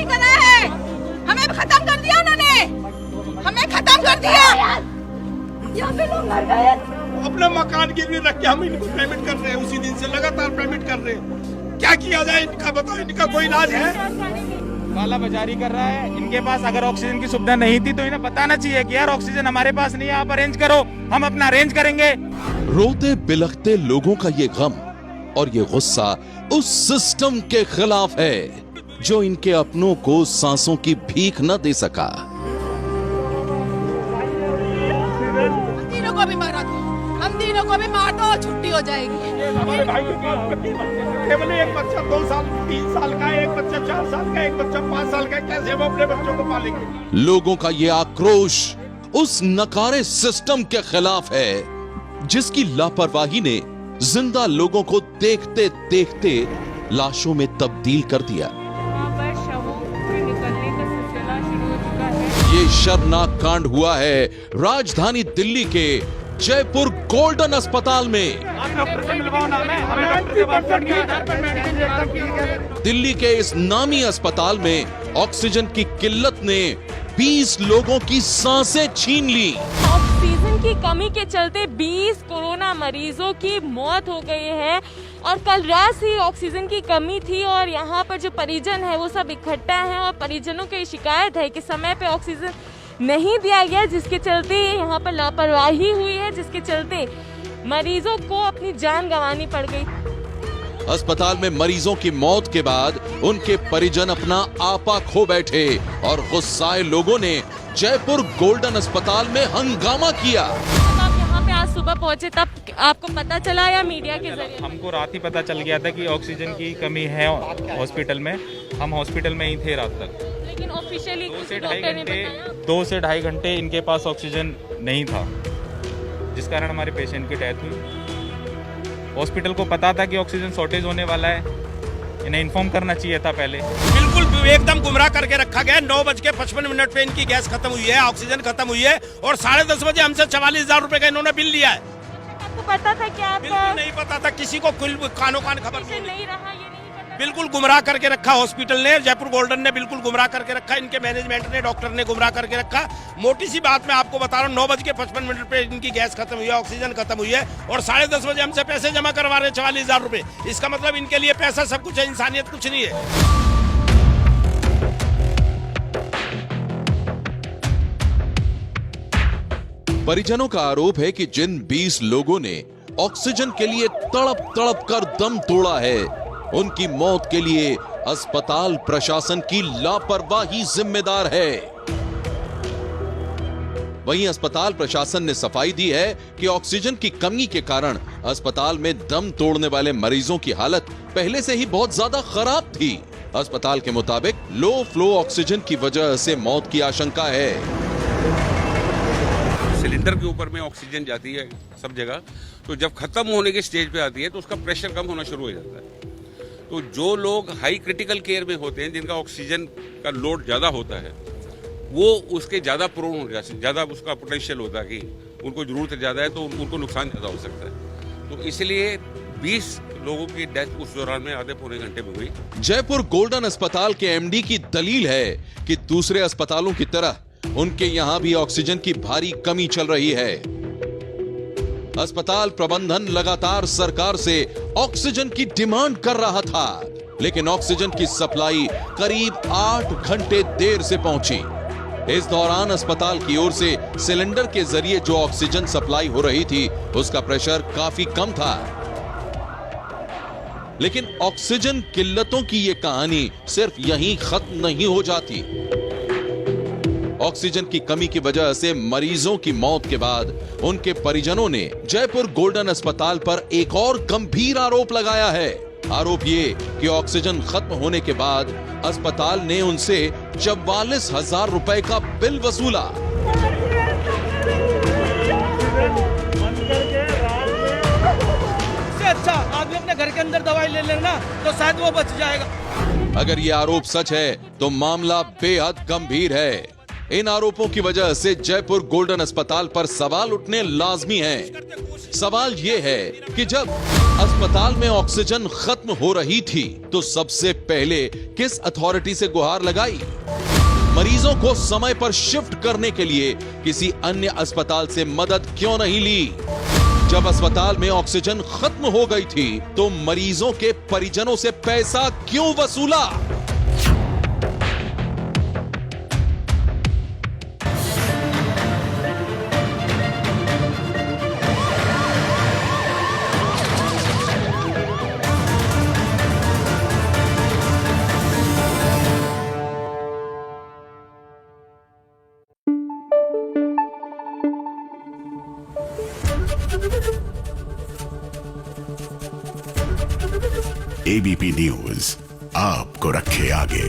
नहीं करा है, हमें खत्म कर दिया उन्होंने, हमें खत्म कर दिया। यहाँ पे लोग मर गए। अपना मकान गिरवी रख के हम इनको पेमेंट कर रहे हैं, उसी दिन से लगातार पेमेंट कर रहे हैं। क्या किया जाए इनका बताओ, इनका कोई इलाज है? काला बाजारी कर रहा है। इनके पास अगर ऑक्सीजन की सुविधा नहीं थी तो इन्हें बताना चाहिए कि यार ऑक्सीजन हमारे पास नहीं है, आप अरेंज करो, हम अपना अरेंज करेंगे। रोते बिलखते लोगों का ये गम और ये गुस्सा उस सिस्टम के खिलाफ है जो इनके अपनों को सांसों की भीख न दे सका। तीनों को भी मारा दो, हम तीनों को भी मार दो, छुट्टी हो जाएगी। हमारे भाई केवल एक बच्चा 2 साल 3 साल का है, एक बच्चा 4 साल का, एक बच्चा 5 साल का, कैसे वो अपने बच्चों को पालेंगे? लोगों का ये आक्रोश उस नकारे सिस्टम के खिलाफ है जिसकी लापरवाही ने जिंदा लोगों को देखते देखते लाशों में तब्दील कर दिया। ये शर्मनाक कांड हुआ है राजधानी दिल्ली के जयपुर गोल्डन अस्पताल में। दिल्ली के इस नामी अस्पताल में ऑक्सीजन की किल्लत ने 20 लोगों की सांसें छीन ली। ऑक्सीजन की कमी के चलते 20 कोरोना मरीजों की मौत हो गई है और कल रात से ऑक्सीजन की कमी थी और यहाँ पर जो परिजन है वो सब इकट्ठा है और परिजनों की शिकायत है कि समय पे ऑक्सीजन नहीं दिया गया, जिसके चलते यहाँ पर लापरवाही हुई है, जिसके चलते मरीजों को अपनी जान गंवानी पड़ गई। अस्पताल में मरीजों की मौत के बाद उनके परिजन अपना आपा खो बैठे और गुस्साए लोगों ने जयपुर गोल्डन अस्पताल में हंगामा किया। आप यहाँ पे आज सुबह पहुँचे तब आपको पता चला या मीडिया के जरिए? हमको रात ही पता चल गया था कि ऑक्सीजन की कमी है हॉस्पिटल में। हम हॉस्पिटल में ही थे रात तक। लेकिन ऑफिशियली 2 से ढाई घंटे इनके पास ऑक्सीजन नहीं था, जिस कारण हमारे पेशेंट की डेथ हुई। हॉस्पिटल को पता था कि ऑक्सीजन शॉर्टेज होने वाला है, इन्हें इन्फॉर्म करना चाहिए था पहले। बिल्कुल एकदम गुमराह करके रखा गया। 9:55 पे इनकी गैस खत्म हुई है, ऑक्सीजन खत्म हुई है और 10:30 बजे हमसे 44,000 रुपए का इन्होंने बिल लिया है। आपको पता था कि आप बिल्कुल नहीं पता था, किसी को कानो कान खबर नहीं रहा, ये नहीं पता। बिल्कुल गुमराह करके रखा हॉस्पिटल ने, जयपुर गोल्डन ने बिल्कुल गुमराह करके रखा, इनके मैनेजमेंट ने, डॉक्टर ने गुमराह करके रखा। मोटी सी बात मैं आपको बता रहा हूँ, 9:55 पे इनकी गैस खत्म हुई है, ऑक्सीजन खत्म हुई है और 10:30 बजे हमसे पैसे जमा करवा रहे 44,000 रुपए। इसका मतलब इनके लिए पैसा सब कुछ है, इंसानियत कुछ नहीं है। परिजनों का आरोप है कि जिन 20 लोगों ने ऑक्सीजन के लिए तड़प तड़प कर दम तोड़ा है, उनकी मौत के लिए अस्पताल प्रशासन की लापरवाही जिम्मेदार है। वहीं अस्पताल प्रशासन ने सफाई दी है कि ऑक्सीजन की कमी के कारण अस्पताल में दम तोड़ने वाले मरीजों की हालत पहले से ही बहुत ज्यादा खराब थी। अस्पताल के मुताबिक लो फ्लो ऑक्सीजन की वजह से मौत की आशंका है। सिलेंडर के ऊपर में ऑक्सीजन जाती है सब जगह, तो जब खत्म होने के स्टेज पे आती है तो उसका प्रेशर कम होना शुरू हो जाता है। तो जो लोग हाई क्रिटिकल केयर में होते हैं, जिनका ऑक्सीजन का लोड ज़्यादा होता है, वो उसके ज़्यादा प्रोन हो जाते हैं, ज़्यादा उसका पोटेंशियल होता है कि उनको ज़रूरत ज़्यादा है तो उनको नुकसान ज़्यादा हो सकता है। तो इसलिए 20 लोगों की डेथ उस दौरान में आधे पौने घंटे में हुई। जयपुर गोल्डन अस्पताल के एमडी की दलील है कि दूसरे अस्पतालों की तरह उनके यहां भी ऑक्सीजन की भारी कमी चल रही है। अस्पताल प्रबंधन लगातार सरकार से ऑक्सीजन की डिमांड कर रहा था, लेकिन ऑक्सीजन की सप्लाई करीब 8 घंटे देर से पहुंची। इस दौरान अस्पताल की ओर से सिलेंडर के जरिए जो ऑक्सीजन सप्लाई हो रही थी, उसका प्रेशर काफी कम था। लेकिन ऑक्सीजन किल्लतों की यह कहानी सिर्फ यहीं खत्म नहीं हो जाती। ऑक्सीजन की कमी की वजह से मरीजों की मौत के बाद उनके परिजनों ने जयपुर गोल्डन अस्पताल पर एक और गंभीर आरोप लगाया है। आरोप ये कि ऑक्सीजन खत्म होने के बाद अस्पताल ने उनसे 44,000 रुपए का बिल वसूला। अच्छा आदमी अपने घर के अंदर दवाई ले लेना तो शायद वो बच जाएगा। अगर ये आरोप सच है तो मामला बेहद गंभीर है। इन आरोपों की वजह से जयपुर गोल्डन अस्पताल पर सवाल उठने लाजमी हैं। सवाल यह है कि जब अस्पताल में ऑक्सीजन खत्म हो रही थी तो सबसे पहले किस अथॉरिटी से गुहार लगाई? मरीजों को समय पर शिफ्ट करने के लिए किसी अन्य अस्पताल से मदद क्यों नहीं ली? जब अस्पताल में ऑक्सीजन खत्म हो गई थी तो मरीजों के परिजनों से पैसा क्यों वसूला? एबीपी न्यूज आपको रखे आगे।